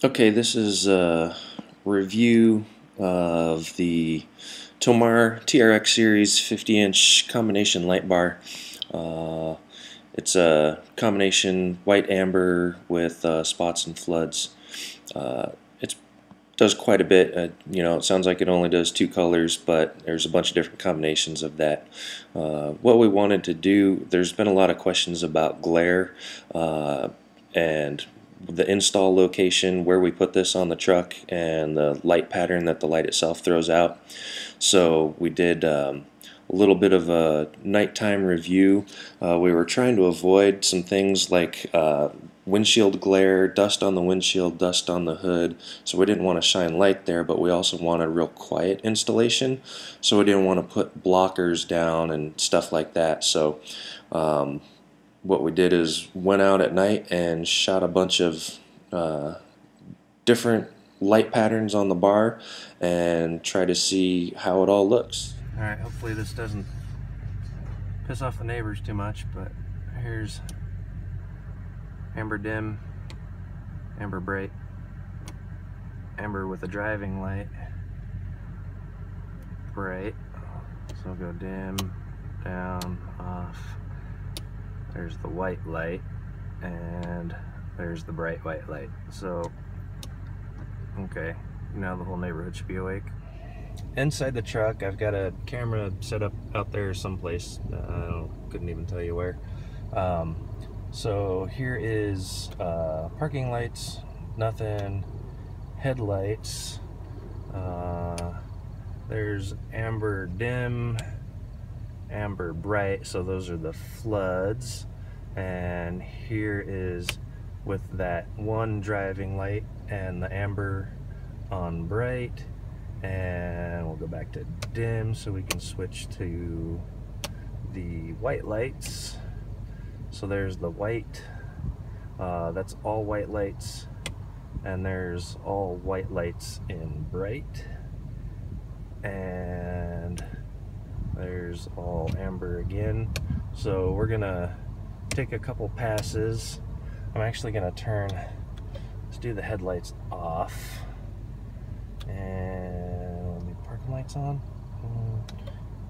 Okay, this is a review of the Tomar TRX series 50-inch combination light bar. It's a combination white amber with spots and floods. It does quite a bit. It sounds like it only does two colors, but there's a bunch of different combinations of that. What we wanted to do, there's been a lot of questions about glare and the install location, where we put this on the truck, and the light pattern that the light itself throws out. So we did a little bit of a nighttime review. We were trying to avoid some things like windshield glare, dust on the windshield, dust on the hood. So we didn't want to shine light there, but we also wanted a real quiet installation. So we didn't want to put blockers down and stuff like that. So what we did is went out at night and shot a bunch of different light patterns on the bar and try to see how it all looks. Alright, hopefully this doesn't piss off the neighbors too much, but here's amber dim, amber bright, amber with a driving light, bright, so go dim, down, off. There's the white light, and there's the bright white light. So, okay, now the whole neighborhood should be awake. Inside the truck, I've got a camera set up out there someplace. Couldn't even tell you where. So here is parking lights, nothing, headlights. There's amber dim, amber bright, so those are the floods. And here is with that one driving light and the amber on bright, and we'll go back to dim so we can switch to the white lights. So there's the white, that's all white lights, and there's all white lights in bright, and there's all amber again. So we're gonna take a couple passes. I'm actually gonna let's do the headlights off, and let me parking lights on.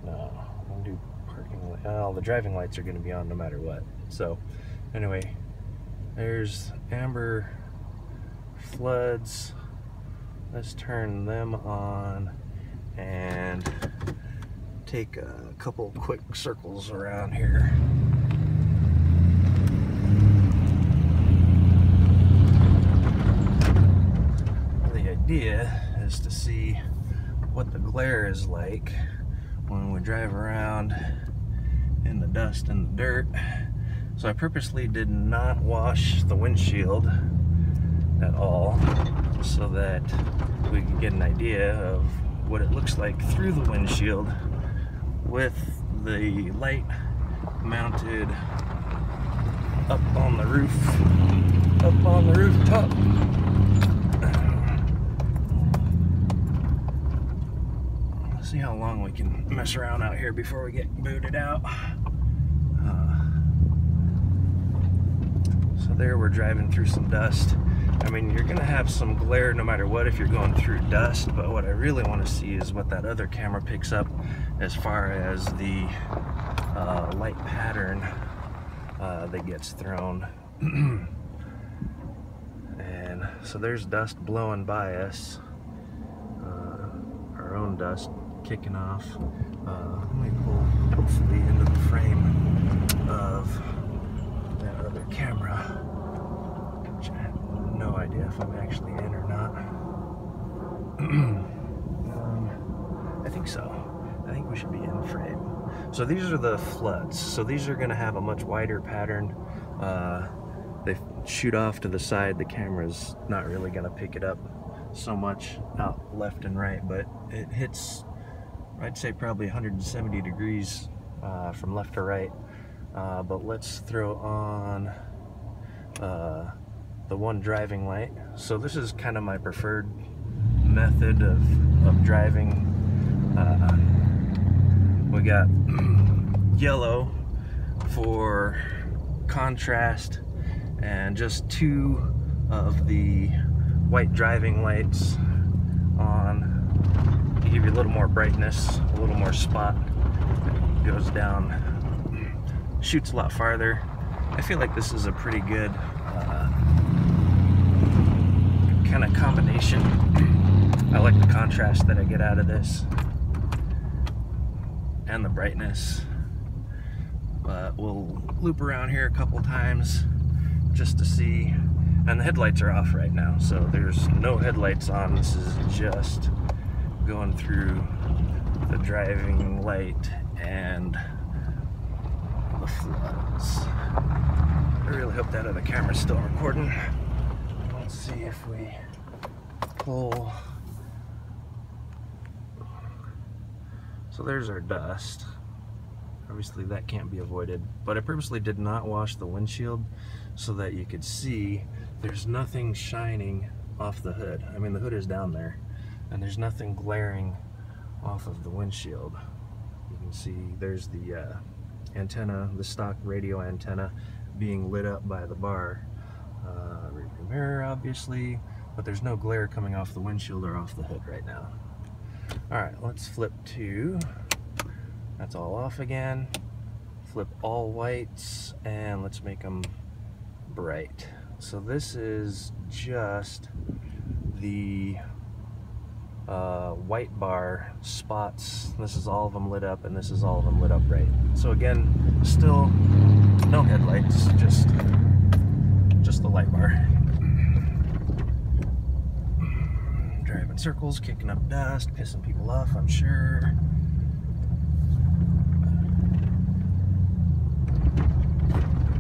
No, I'm gonna do parking light. Oh, the driving lights are gonna be on no matter what. So anyway, there's amber floods. Let's turn them on and take a couple quick circles around here. The idea is to see what the glare is like when we drive around in the dust and the dirt. So I purposely did not wash the windshield at all so that we could get an idea of what it looks like through the windshield with the light mounted up on the rooftop. Let's see how long we can mess around out here before we get booted out. So there we're driving through some dust. I mean, you're gonna have some glare no matter what if you're going through dust, but what I really want to see is what that other camera picks up as far as the light pattern that gets thrown. And so there's dust blowing by us, our own dust kicking off. Let me pull hopefully into the frame of that other camera, which I have no idea if I'm actually in or not. I think so. I think we should be in frame. So these are the floods. So these are going to have a much wider pattern. They shoot off to the side. The camera's not really going to pick it up so much out left and right, but it hits, I'd say, probably 170 degrees from left to right. But let's throw on the one driving light. So this is kind of my preferred method of driving. We got yellow for contrast and just two of the white driving lights on to give you a little more brightness, a little more spot. It goes down, shoots a lot farther. I feel like this is a pretty good kind of combination. I like the contrast that I get out of this and the brightness. But we'll loop around here a couple times just to see. And the headlights are off right now, so there's no headlights on. This is just going through the driving light and the floods. I really hope that other camera's still recording. Let's see if we pull. So there's our dust. Obviously that can't be avoided, but I purposely did not wash the windshield so that you could see there's nothing shining off the hood. I mean, the hood is down there and there's nothing glaring off of the windshield. You can see there's the antenna, the stock radio antenna being lit up by the bar. Rearview mirror obviously, but there's no glare coming off the windshield or off the hood right now. Alright, let's flip to, that's all off again. Flip all whites and let's make them bright. So this is just the white bar spots. This is all of them lit up and this is all of them lit up bright. So again, still no headlights, just the light bar. Driving circles, kicking up dust, pissing people off, I'm sure.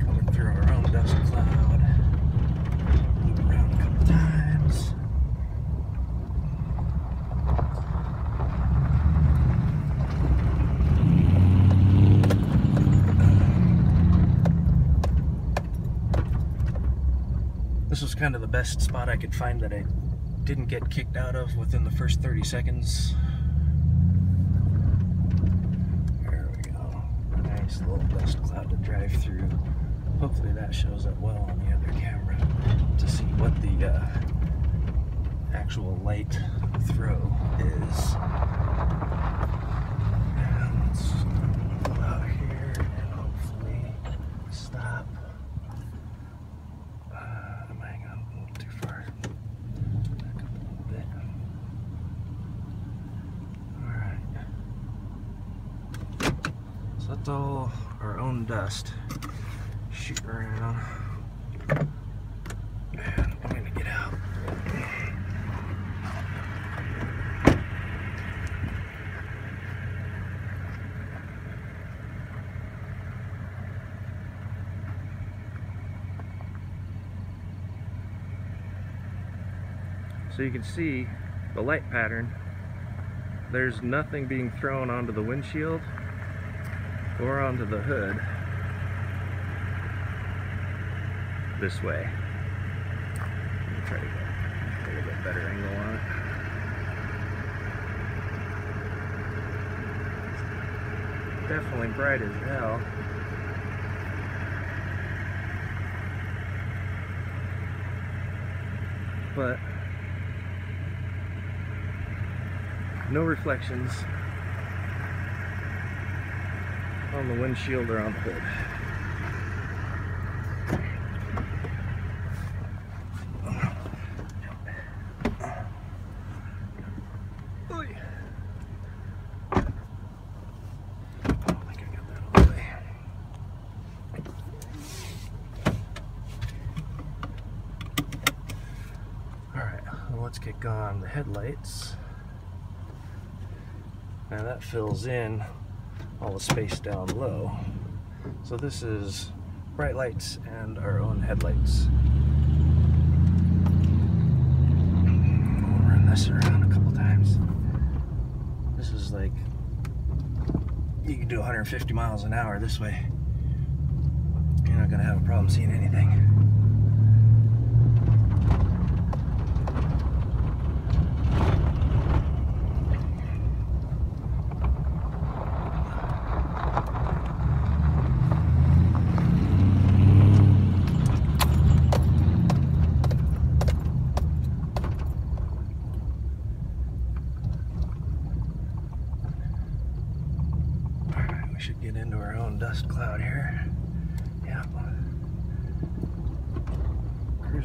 Coming through our own dust cloud. Loop around a couple times. This was kind of the best spot I could find that I didn't get kicked out of within the first 30 seconds. There we go. Nice little dust cloud to drive through. Hopefully that shows up well on the other camera to see what the actual light throw is. And let's pull out here and hopefully stop. I'm hanging on a little too far. Back up a little bit. Alright. So that's all our own dust. Shoot around. And I'm gonna get out. So you can see the light pattern. There's nothing being thrown onto the windshield or onto the hood this way. Let me try to get a little bit better angle on it. Definitely bright as hell. But no reflections on the windshield or on the hood. Let's kick on the headlights. Now that fills in all the space down low. So this is bright lights and our own headlights. We'll run this around a couple times. This is like, you can do 150 miles an hour this way. You're not gonna have a problem seeing anything.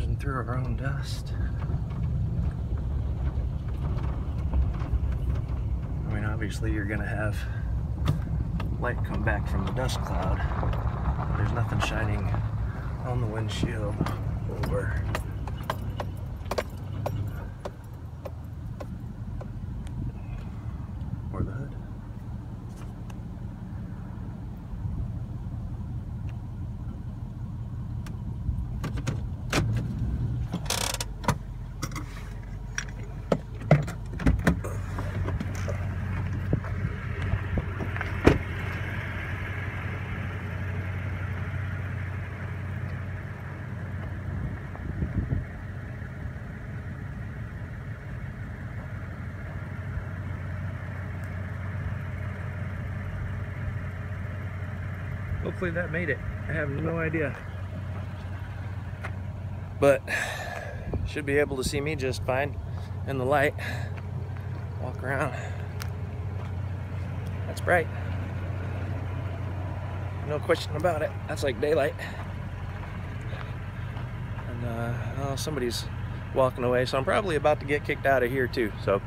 cruising through our own dust. I mean, obviously you're gonna have light come back from the dust cloud. There's nothing shining on the windshield or the hood. Hopefully that made it. I have no idea. But should be able to see me just fine in the light. Walk around. That's bright. No question about it. That's like daylight. And oh, somebody's walking away, so I'm probably about to get kicked out of here too. So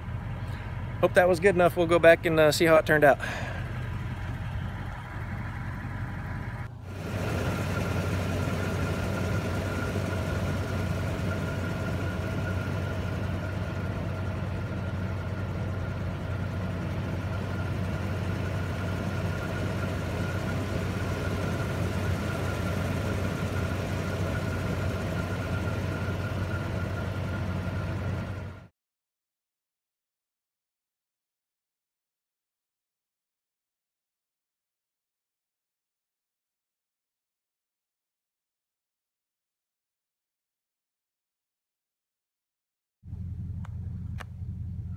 hope that was good enough. We'll go back and see how it turned out.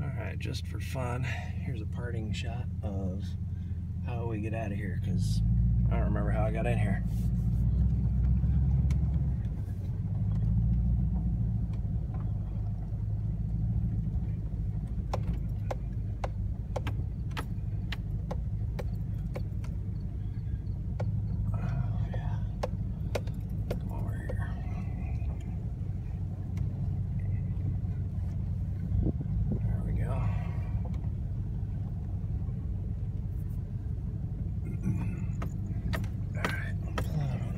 Alright, just for fun, here's a parting shot of how we get out of here, because I don't remember how I got in here.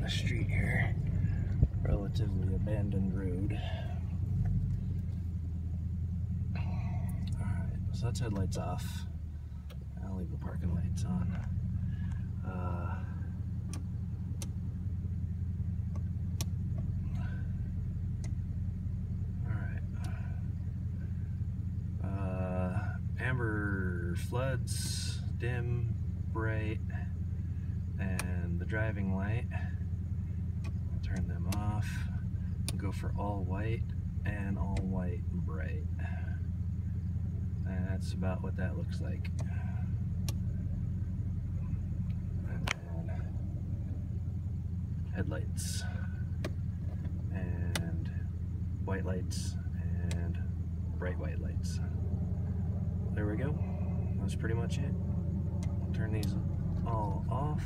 Street here, relatively abandoned road. Alright, so that's headlights off. I'll leave the parking lights on. Alright. Amber floods, dim, bright, and the driving light. Turn them off, go for all white and all white bright. And that's about what that looks like. And then headlights and white lights and bright white lights. There we go. That's pretty much it. Turn these all off,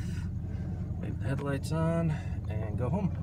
leave the headlights on, and go home.